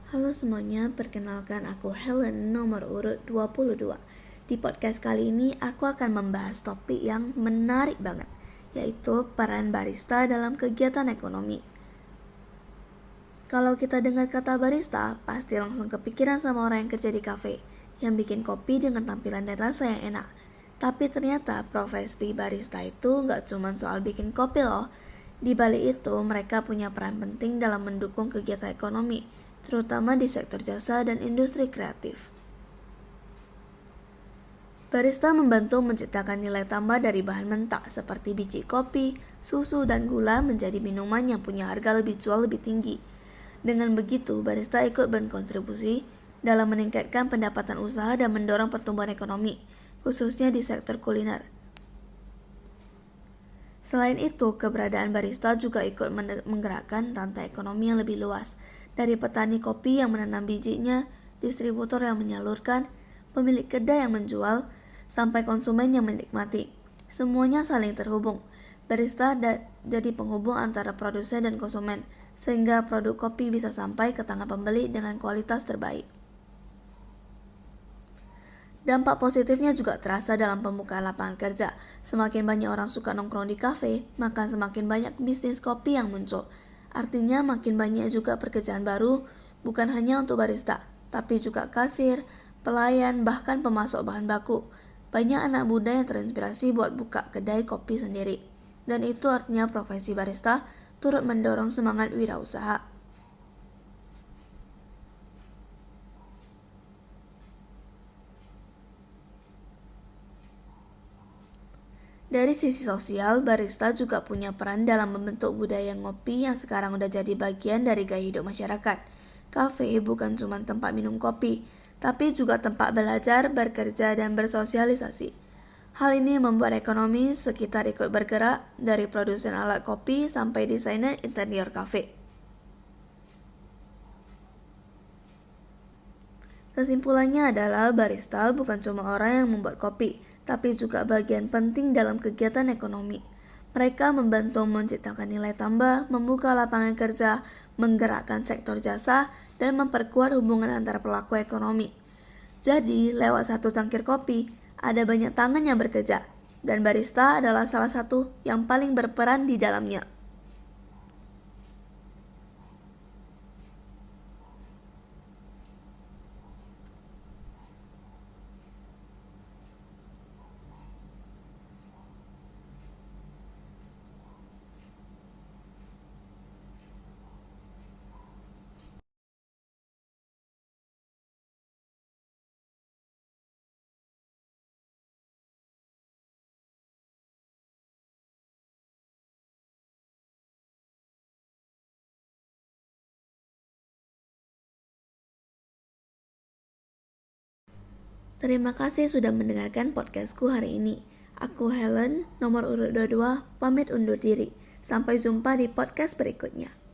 Halo semuanya, perkenalkan aku Helen nomor urut 22. Di podcast kali ini aku akan membahas topik yang menarik banget, yaitu peran barista dalam kegiatan ekonomi. Kalau kita dengar kata barista, pasti langsung kepikiran sama orang yang kerja di kafe, yang bikin kopi dengan tampilan dan rasa yang enak. Tapi ternyata profesi barista itu nggak cuma soal bikin kopi loh. Di balik itu, mereka punya peran penting dalam mendukung kegiatan ekonomi, terutama di sektor jasa dan industri kreatif. Barista membantu menciptakan nilai tambah dari bahan mentah seperti biji kopi, susu, dan gula menjadi minuman yang punya harga lebih jual lebih tinggi. Dengan begitu, barista ikut berkontribusi dalam meningkatkan pendapatan usaha dan mendorong pertumbuhan ekonomi, khususnya di sektor kuliner. Selain itu, keberadaan barista juga ikut menggerakkan rantai ekonomi yang lebih luas, dari petani kopi yang menanam bijinya, distributor yang menyalurkan, pemilik kedai yang menjual, sampai konsumen yang menikmati. Semuanya saling terhubung. Barista jadi penghubung antara produsen dan konsumen, sehingga produk kopi bisa sampai ke tangan pembeli dengan kualitas terbaik. Dampak positifnya juga terasa dalam pembukaan lapangan kerja. Semakin banyak orang suka nongkrong di kafe, maka semakin banyak bisnis kopi yang muncul. Artinya makin banyak juga pekerjaan baru, bukan hanya untuk barista, tapi juga kasir, pelayan, bahkan pemasok bahan baku. Banyak anak muda yang terinspirasi buat buka kedai kopi sendiri. Dan itu artinya profesi barista turut mendorong semangat wirausaha. Dari sisi sosial, barista juga punya peran dalam membentuk budaya ngopi yang sekarang udah jadi bagian dari gaya hidup masyarakat. Kafe bukan cuma tempat minum kopi, tapi juga tempat belajar, bekerja, dan bersosialisasi. Hal ini membuat ekonomi sekitar ikut bergerak, dari produsen alat kopi sampai desainer interior kafe. Kesimpulannya adalah barista bukan cuma orang yang membuat kopi, tapi juga bagian penting dalam kegiatan ekonomi. Mereka membantu menciptakan nilai tambah, membuka lapangan kerja, menggerakkan sektor jasa, dan memperkuat hubungan antar pelaku ekonomi. Jadi, lewat satu cangkir kopi, ada banyak tangan yang bekerja, dan barista adalah salah satu yang paling berperan di dalamnya. Terima kasih sudah mendengarkan podcastku hari ini. Aku Helen, nomor urut 22, pamit undur diri. Sampai jumpa di podcast berikutnya.